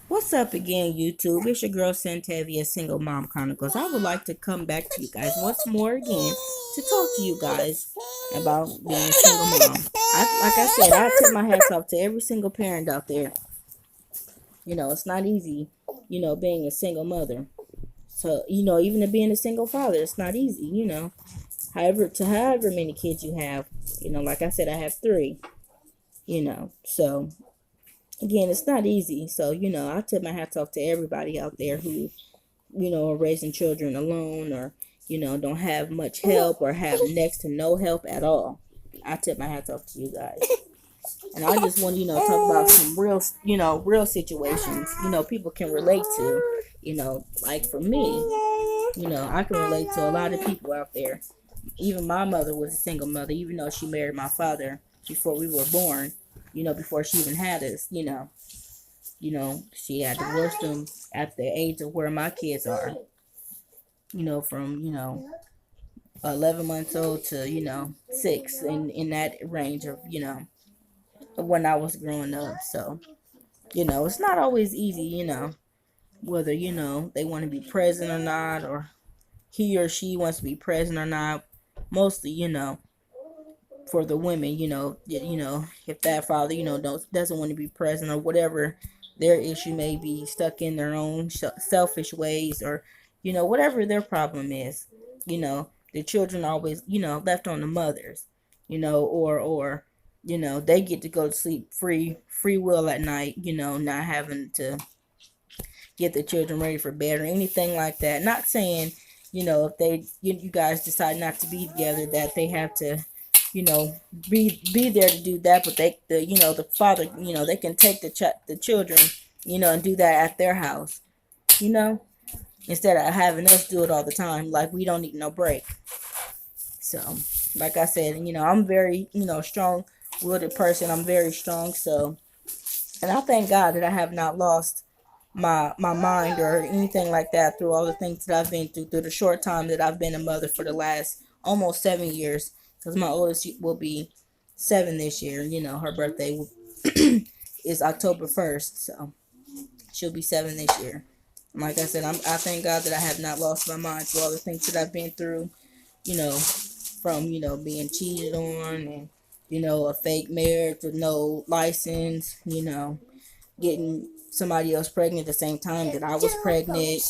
What's up again, YouTube? It's your girl Santavia, Single Mom Chronicles. I would like to come back to you guys once more again to talk to you guys about being a single mom. Like I said, I tip my hats off to every single parent out there. It's not easy, being a single mother. So, even to being a single father, it's not easy. However many kids you have, like I said, I have three. So again, it's not easy. So, I tip my hats off to everybody out there who, are raising children alone or, don't have much help or have next to no help at all. I tip my hats off to you guys. And I just want to, talk about some real situations, people can relate to, like for me, I can relate to a lot of people out there. Even my mother was a single mother, even though she married my father before we were born, before she even had us. She had divorced him at the age of where my kids are, from, 11 months old to, 6 in that range of when I was growing up. So, it's not always easy, whether, they want to be present or not, or he or she wants to be present or not. Mostly, for the women, if that father, doesn't want to be present or whatever their issue may be, stuck in their own selfish ways, or whatever their problem is, the children always, left on the mothers, or they get to go to sleep free will at night, not having to get the children ready for bed or anything like that. Not saying, if you guys decide not to be together, that they have to, you know, be there to do that. But the father, they can take the children, and do that at their house, you know, instead of having us do it all the time. Like, we don't need no break. So, like I said, I'm very, strong-willed person. I'm very strong. So, and I thank God that I have not lost my mind or anything like that through all the things that I've been through the short time that I've been a mother for the last almost 7 years. Because my oldest will be 7 this year. Her birthday is October 1st, so she'll be 7 this year. And like I said, I thank God that I have not lost my mind through all the things that I've been through. From being cheated on, and a fake marriage with no license. Getting somebody else pregnant at the same time that I was pregnant,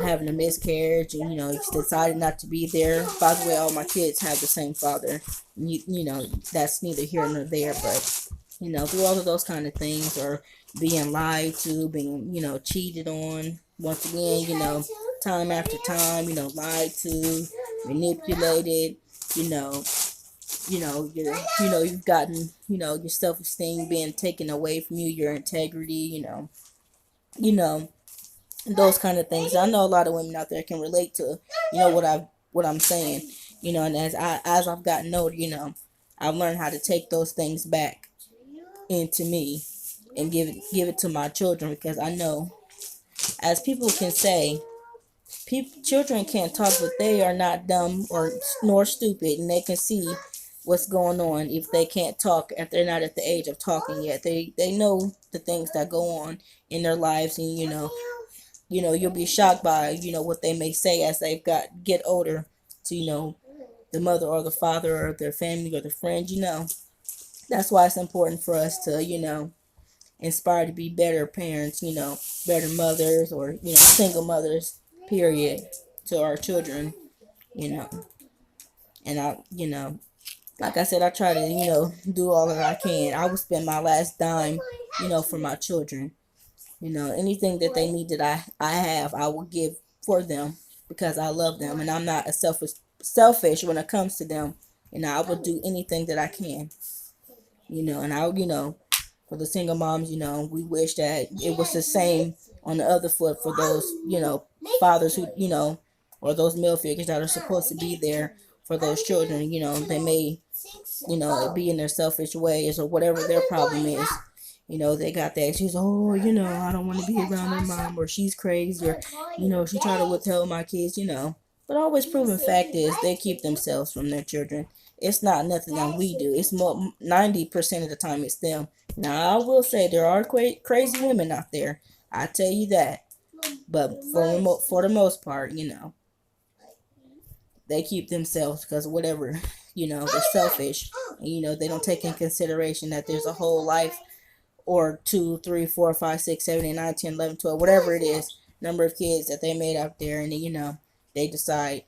having a miscarriage, and, decided not to be there. By the way, all my kids have the same father. That's neither here nor there, but, through all of those kind of things, or being lied to, being, cheated on, once again, time after time, lied to, manipulated, you know, you've gotten, your self-esteem being taken away from you, your integrity, you know, those kind of things. I know a lot of women out there can relate to, what I'm saying, and as I've gotten older, I've learned how to take those things back into me and give it to my children, because I know, as people can say, children can't talk, but they are not dumb or nor stupid, and they can see what's going on. If they can't talk, if they're not at the age of talking yet, they know the things that go on in their lives. And you'll be shocked by what they may say as they get older to the mother or the father or their family or the friend. That's why it's important for us to inspire to be better parents, better mothers, or single mothers, period, to our children. you know and like I said, I try to do all that I can. I would spend my last dime for my children. Anything that they need that I have, I will give for them, because I love them, and I'm not a selfish when it comes to them. I will do anything that I can. And for the single moms, we wish that it was the same on the other foot for those, fathers who, or those male figures that are supposed to be there for those children. They may, be in their selfish ways, or whatever their problem is. They got that excuse, oh, I don't want to be around my mom, or she's crazy, or, she tried to withhold my kids. But always proven fact is they keep themselves from their children. It's not nothing that we do. It's more 90% of the time it's them. Now I will say there are crazy women out there. I tell you that. But for the most part, they keep themselves because whatever, they're selfish. And, they don't take in consideration that there's a whole life or 2, 3, 4, 5, 6, 7, 8, 9, 10, 11, 12, whatever it is, number of kids that they made out there, and they decide,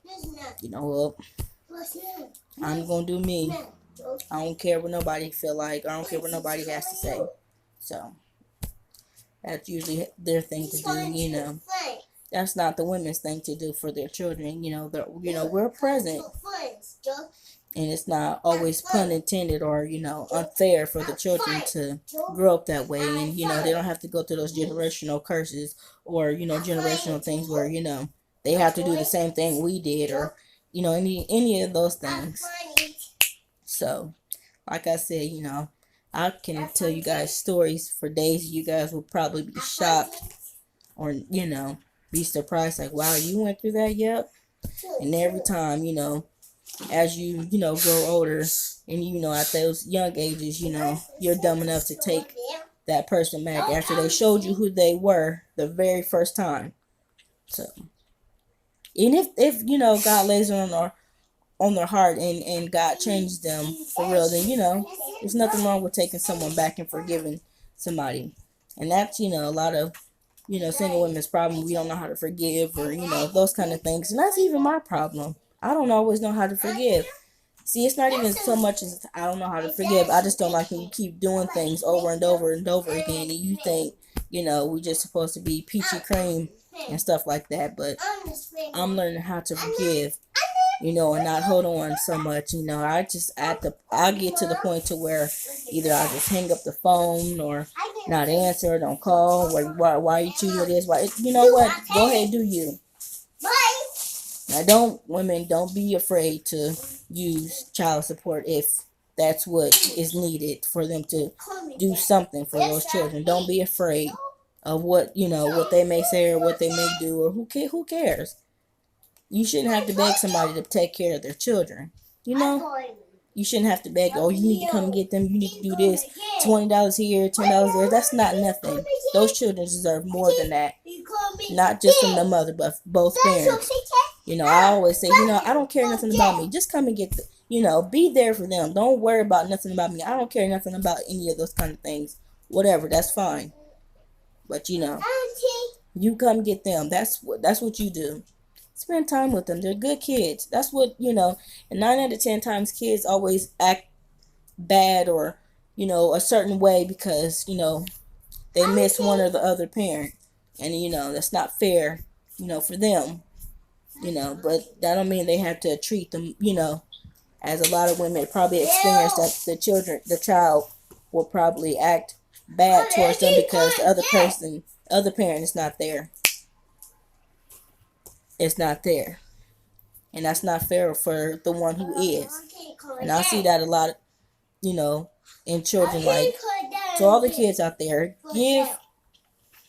well, I'm gonna do me. I don't care what nobody feel like. I don't care what nobody has to say. So that's usually their thing to do. That's not the women's thing to do for their children. We're present, and it's not always pun intended or unfair for the children to grow up that way, and they don't have to go through those generational curses or generational things where they have to do the same thing we did, or any of those things. So like I said, I can tell you guys stories for days. You guys will probably be shocked or be surprised, like, wow, you went through that? Yep. And every time, as you grow older, and at those young ages, you're dumb enough to take that person back after they showed you who they were the very first time. So, and if God lays it on their heart, and God changed them for real, then there's nothing wrong with taking someone back and forgiving somebody. And that's a lot of single women's problem. We don't know how to forgive, or those kind of things. And that's even my problem. I don't always know how to forgive. See, it's not even so much as I don't know how to forgive. I just don't like when you keep doing things over and over and over again, and you think we just supposed to be peachy cream and stuff like that. But I'm learning how to forgive, and not hold on so much. I get to the point to where either I just hang up the phone or not answer, don't call. Why you choosing this? Why? You know what? Go ahead, do you. Now, women, don't be afraid to use child support if that's what is needed for them to do something for those children. Don't be afraid of what they may say or what they may do, or who cares. You shouldn't have to beg somebody to take care of their children. You shouldn't have to beg, oh, you need to come and get them, you need to do this, $20 here, $10 there. That's not nothing. Those children deserve more than that. Not just from the mother, but both parents. I always say, I don't care nothing about me. Just come and get be there for them. Don't worry about nothing about me. I don't care nothing about any of those kind of things. Whatever, that's fine. But you come get them. That's what you do. Spend time with them. They're good kids. That's what, and 9 out of 10 times kids always act bad or, a certain way because, they miss one or the other parent. And, that's not fair, for them, but that don't mean they have to treat them, as a lot of women probably experience that the child will probably act bad towards them because the other parent is not there. It's not there. And that's not fair for the one who is. And I see that a lot, in children. Like, to all the kids out there, give,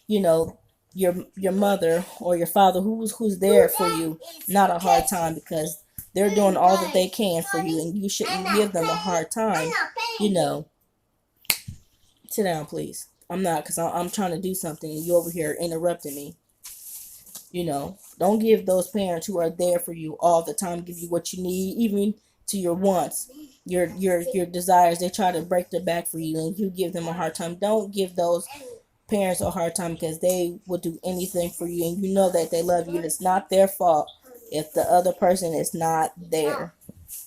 your mother or your father who's there for you not a hard time, because they're doing all that they can for you, and you shouldn't give them a hard time. Sit down, please. I'm not, because I'm trying to do something and you over here interrupting me. Don't give those parents who are there for you all the time, give you what you need, even to your wants, your desires. They try to break their back for you, and you give them a hard time. Don't give those parents a hard time, because they will do anything for you, and you know that they love you, and it's not their fault if the other person is not there.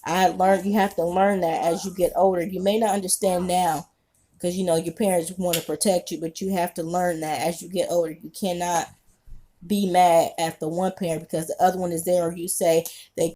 You have to learn that as you get older. You may not understand now, because your parents want to protect you, but you have to learn that as you get older. You cannot be mad at the one parent because the other one is there, or you say they